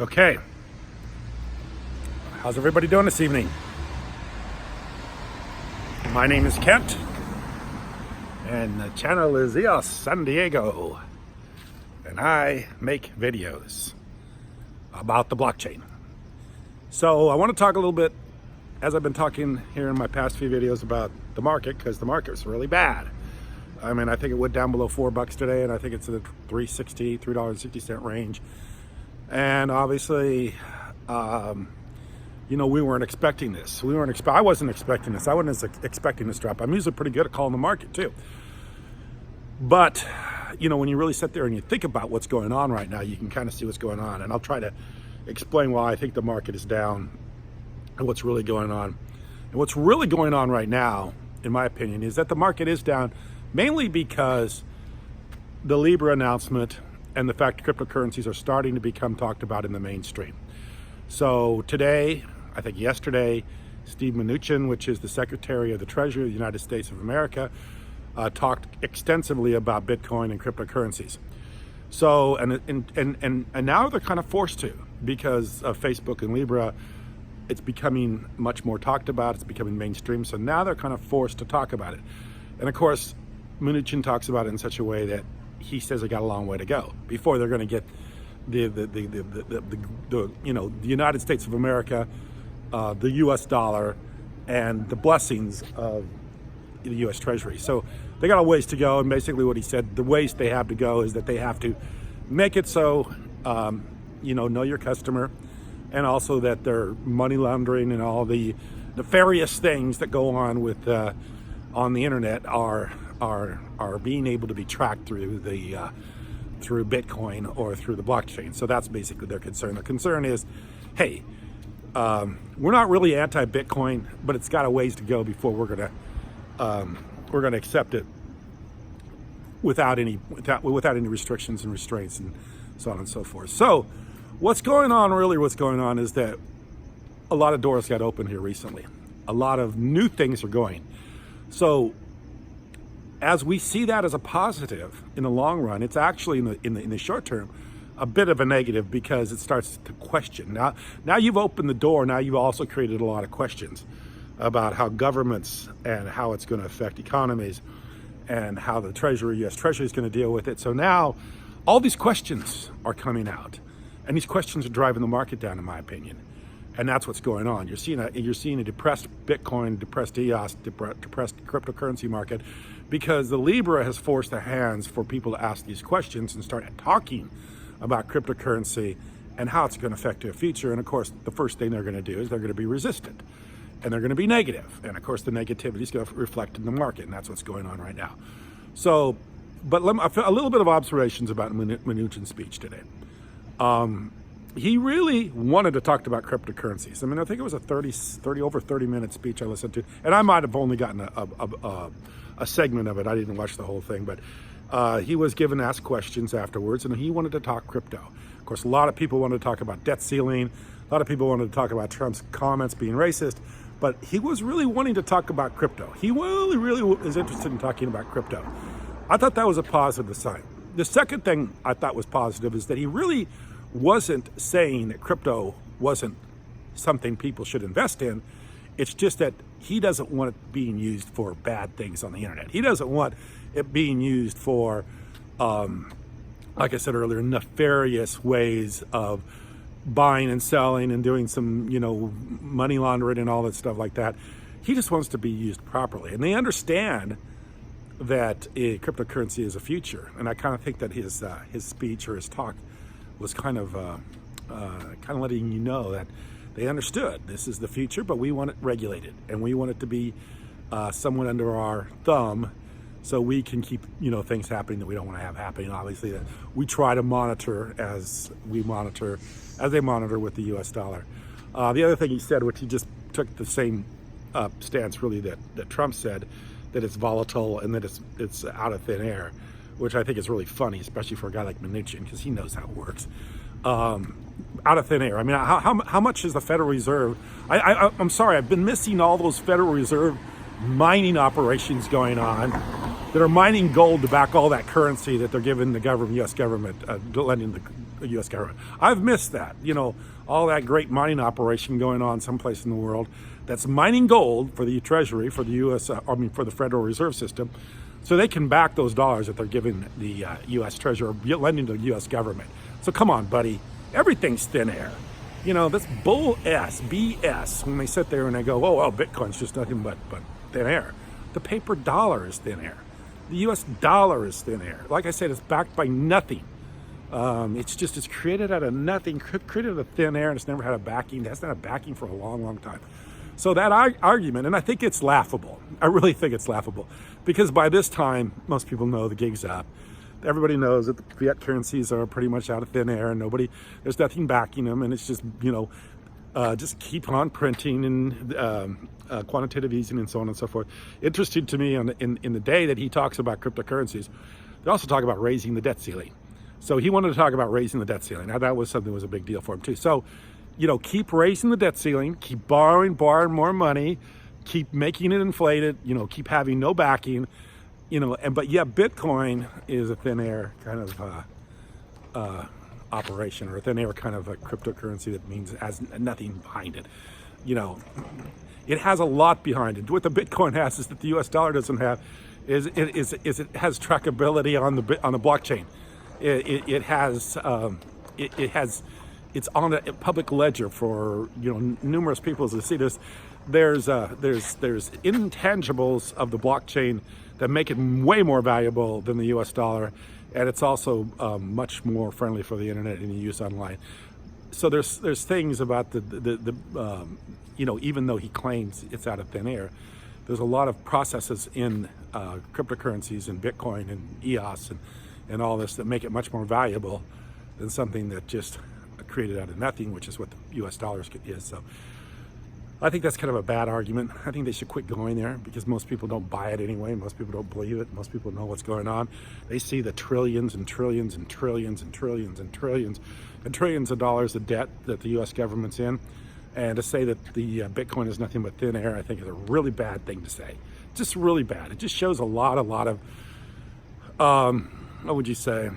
Okay, how's everybody doing this evening? My name is Kent, and the channel is EOS San Diego, and I make videos about the blockchain. So I want to talk a little bit, as I've been talking here in my past few videos, about the market, because the market's really bad. I mean, I think it went down below $4 today, and I think it's in the $3.60 range. And obviously, we weren't expecting this. I wasn't expecting this. I wasn't expecting this drop. I'm usually pretty good at calling the market too. But, when you really sit there and you think about what's going on right now, you can kind of see what's going on. And I'll try to explain why I think the market is down and what's really going on. And what's really going on right now, in my opinion, is that the market is down mainly because the Libra announcement and the fact cryptocurrencies are starting to become talked about in the mainstream. So today, I think yesterday, Steve Mnuchin, which is the Secretary of the Treasury of the United States of America, talked extensively about Bitcoin and cryptocurrencies. So, and now they're kind of forced to, because of Facebook and Libra. It's becoming much more talked about. It's becoming mainstream. So now they're kind of forced to talk about it. And of course, Mnuchin talks about it in such a way that he says they got a long way to go before they're going to get the United States of America, the U.S. dollar, and the blessings of the U.S. Treasury. So they got a ways to go. And basically, what he said, the ways they have to go is that they have to make it so know your customer, and also that their money laundering and all the nefarious things that go on with on the internet are being able to be tracked through through Bitcoin or through the blockchain. So that's basically their concern. The concern is, hey, we're not really anti-Bitcoin, but it's got a ways to go before we're gonna accept it without any restrictions and restraints and so on and so forth. So what's going on is that a lot of doors got opened here recently. A lot of new things are going. So as we see that as a positive in the long run, it's actually in the short term a bit of a negative, because it starts to question. Now you've opened the door. Now you've also created a lot of questions about how governments and how it's going to affect economies, and how the U.S. Treasury is going to deal with it. So now all these questions are coming out, and these questions are driving the market down, in my opinion. And that's what's going on. You're seeing a depressed Bitcoin, depressed EOS, depressed cryptocurrency market, because the Libra has forced the hands for people to ask these questions and start talking about cryptocurrency and how it's going to affect their future. And of course, the first thing they're going to do is they're going to be resistant, and they're going to be negative. And of course, the negativity is going to reflect in the market, and that's what's going on right now. So, but a little bit of observations about Mnuchin's speech today. He really wanted to talk about cryptocurrencies. I mean, I think it was a over 30-minute speech I listened to, and I might have only gotten a segment of it. I didn't watch the whole thing, but he was asked questions afterwards, and he wanted to talk crypto. Of course, a lot of people wanted to talk about debt ceiling. A lot of people wanted to talk about Trump's comments being racist, but he was really wanting to talk about crypto. He really is interested in talking about crypto. I thought that was a positive sign. The second thing I thought was positive is that he really wasn't saying that crypto wasn't something people should invest in. It's just that he doesn't want it being used for bad things on the internet. He doesn't want it being used for, like I said earlier, nefarious ways of buying and selling and doing some, money laundering and all that stuff like that. He just wants to be used properly. And they understand that cryptocurrency is a future. And I kind of think that his speech or his talk was kind of letting you know that they understood this is the future, but we want it regulated, and we want it to be somewhat under our thumb, so we can keep things happening that we don't want to have happening. Obviously, that we try to monitor as they monitor with the U.S. dollar. The other thing he said, which he just took the same stance really that Trump said, that it's volatile and that it's out of thin air, which I think is really funny, especially for a guy like Mnuchin, because he knows how it works. Out of thin air. I mean, how much is the Federal Reserve? I'm sorry, I've been missing all those Federal Reserve mining operations going on that are mining gold to back all that currency that they're giving the government, U.S. government, lending U.S. government. I've missed that. All that great mining operation going on someplace in the world that's mining gold for the Treasury, for the U.S. For the Federal Reserve System, so they can back those dollars that they're giving the U.S. Treasury, or lending to the U.S. government. So come on, buddy. Everything's thin air. That's bull BS, when they sit there and they go, oh, Bitcoin's just nothing but thin air. The paper dollar is thin air. The U.S. dollar is thin air. Like I said, it's backed by nothing. It's created out of nothing, created out of thin air, and it's never had a backing. It hasn't had a backing for a long, long time. So that argument, and I think it's laughable. I really think it's laughable, because by this time, most people know the gig's up. Everybody knows that the fiat currencies are pretty much out of thin air, and there's nothing backing them, and it's just, just keep on printing and quantitative easing and so on and so forth. Interesting to me, in the day that he talks about cryptocurrencies, they also talk about raising the debt ceiling. So he wanted to talk about raising the debt ceiling. Now that was something that was a big deal for him too. So, keep raising the debt ceiling, keep borrowing more money, keep making it inflated, keep having no backing, but Bitcoin is a thin air kind of operation, or a thin air kind of a cryptocurrency that means it has nothing behind it. It has a lot behind it. What the Bitcoin has is that the U.S. dollar doesn't have is it has trackability on the blockchain. It's on a public ledger for numerous people to see. There's intangibles of the blockchain that make it way more valuable than the U.S. dollar, and it's also much more friendly for the internet and use online. So there's things about the even though he claims it's out of thin air, there's a lot of processes in cryptocurrencies and Bitcoin and EOS and all this that make it much more valuable than something that just created out of nothing, which is what the U.S. dollar is. So I think that's kind of a bad argument. I think they should quit going there, because most people don't buy it anyway. Most people don't believe it. Most people know what's going on. They see the trillions and trillions and trillions and trillions and trillions and trillions of dollars of debt that the U.S. government's in. And to say that the Bitcoin is nothing but thin air, I think is a really bad thing to say. Just really bad. It just shows a lot of, what would you say?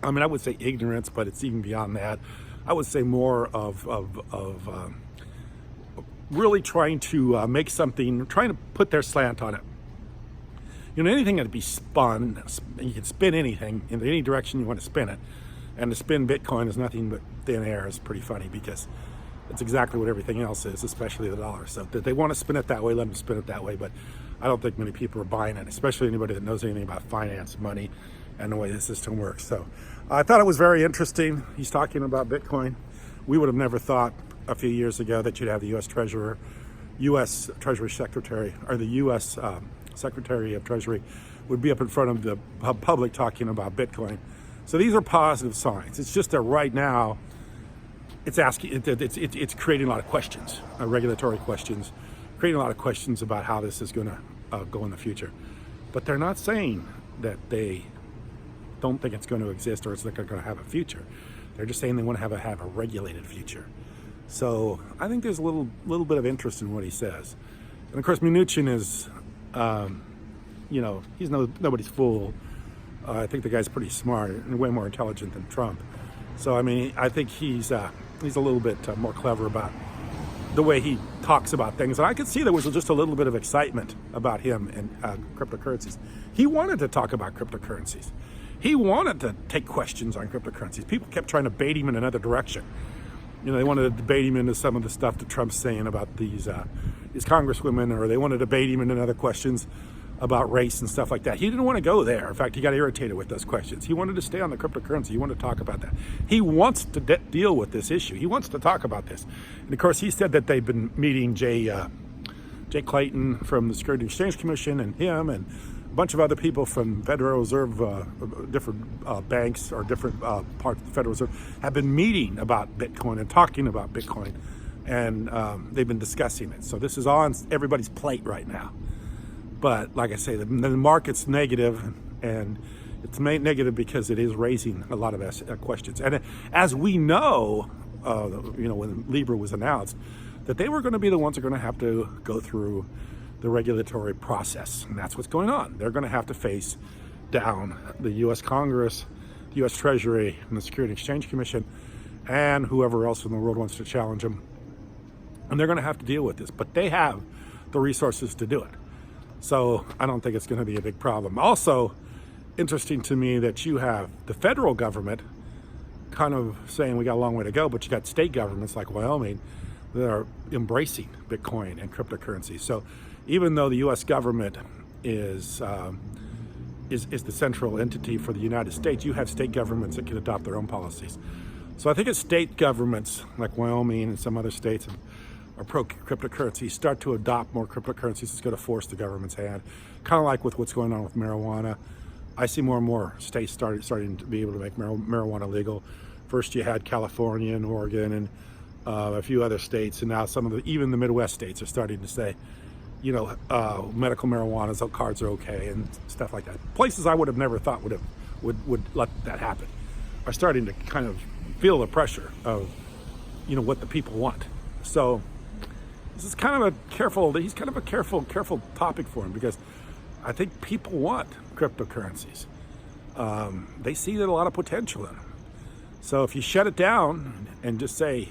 I mean, I would say ignorance, but it's even beyond that. I would say more of really trying to make something, trying to put their slant on it. Anything that be spun, you can spin anything in any direction you want to spin it. And to spin Bitcoin is nothing but thin air is pretty funny, because it's exactly what everything else is, especially the dollar. So if they want to spin it that way, let them spin it that way. But I don't think many people are buying it, especially anybody that knows anything about finance, money, and the way the system works. So I thought it was very interesting. He's talking about Bitcoin. We would have never thought a few years ago that you'd have the U.S. Treasury Secretary, or the U.S. Secretary of Treasury would be up in front of the public talking about Bitcoin. So these are positive signs. It's just that right now, it's creating a lot of questions, regulatory questions, creating a lot of questions about how this is going to go in the future. But they're not saying that they don't think it's going to exist or it's not going to have a future. They're just saying they want to have a regulated future. So I think there's a little bit of interest in what he says. And of course, Mnuchin is, he's nobody's fool. I think the guy's pretty smart and way more intelligent than Trump. So I mean, I think he's a little bit more clever about the way he talks about things. And I could see there was just a little bit of excitement about him and cryptocurrencies. He wanted to talk about cryptocurrencies. He wanted to take questions on cryptocurrencies. People kept trying to bait him in another direction. They wanted to debate him into some of the stuff that Trump's saying about these congresswomen, or they wanted to debate him into other questions about race and stuff like that. He didn't want to go there. In fact, he got irritated with those questions. He wanted to stay on the cryptocurrency. He wanted to talk about that. He wants to deal with this issue. He wants to talk about this. And of course, he said that they've been meeting Jay Clayton from the Securities and Exchange Commission, and him and a bunch of other people from Federal Reserve, different banks or different parts of the Federal Reserve have been meeting about Bitcoin and talking about Bitcoin, and they've been discussing it. So this is on everybody's plate right now. But like I say, the market's negative, and it's negative because it is raising a lot of questions. And as we know, when Libra was announced, that they were going to be the ones that are going to have to go through the regulatory process. And that's what's going on. They're going to have to face down the U.S. Congress the U.S. Treasury and the Security and Exchange Commission and whoever else in the world wants to challenge them. And they're going to have to deal with this, but they have the resources to do it. So I don't think it's going to be a big problem. Also, interesting to me that you have the federal government kind of saying we got a long way to go, but you got state governments like Wyoming that are embracing Bitcoin and cryptocurrency. So even though the U.S. government is the central entity for the United States, you have state governments that can adopt their own policies. So I think as state governments like Wyoming and some other states are pro-cryptocurrency, start to adopt more cryptocurrencies, it's going to force the government's hand. Kind of like with what's going on with marijuana. I see more and more states starting to be able to make marijuana legal. First you had California and Oregon and a few other states, and now even the Midwest states are starting to say, you know, medical marijuana cards are okay and stuff like that. Places I would have never thought would let that happen are starting to kind of feel the pressure of, you know, what the people want. So this is kind of a careful topic for him, because I think people want cryptocurrencies. They see a lot of potential in them. So if you shut it down and just say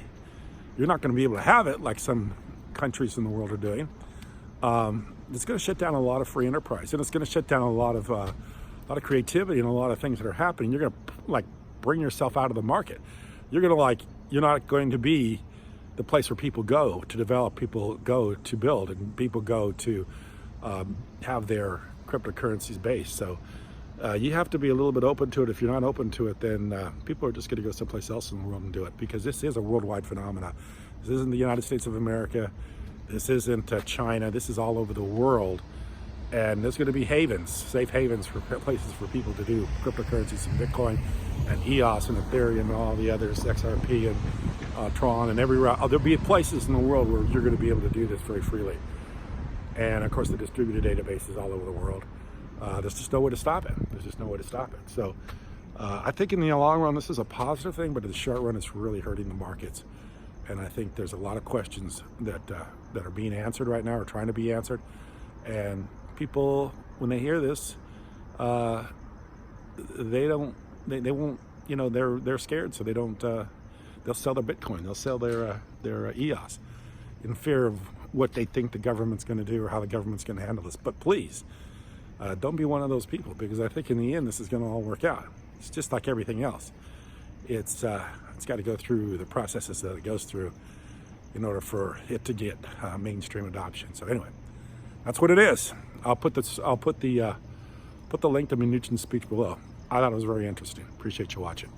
you're not going to be able to have it, like some countries in the world are doing, it's going to shut down a lot of free enterprise, and it's going to shut down a lot of creativity and a lot of things that are happening. You're going to bring yourself out of the market. You're not going to be the place where people go to develop, people go to build, and people go to have their cryptocurrencies based. So you have to be a little bit open to it. If you're not open to it, then people are just going to go someplace else in the world and do it, because this is a worldwide phenomenon. This isn't the United States of America. This isn't China. This is all over the world. And there's going to be safe havens for places for people to do cryptocurrencies and Bitcoin and EOS and Ethereum and all the others, XRP and Tron and there'll be places in the world where you're going to be able to do this very freely. And of course the distributed databases all over the world. There's just no way to stop it. So I think in the long run this is a positive thing, but in the short run it's really hurting the markets. And I think there's a lot of questions that are being answered right now, or trying to be answered. And people, when they hear this, they won't, you know, they're scared, so they don't. They'll sell their Bitcoin, they'll sell their EOS, in fear of what they think the government's going to do or how the government's going to handle this. But please, don't be one of those people, because I think in the end this is going to all work out. It's just like everything else. It's got to go through the processes that it goes through in order for it to get mainstream adoption. So anyway, that's what it is. I'll put the link to Mnuchin's speech below. I thought it was very interesting. Appreciate you watching.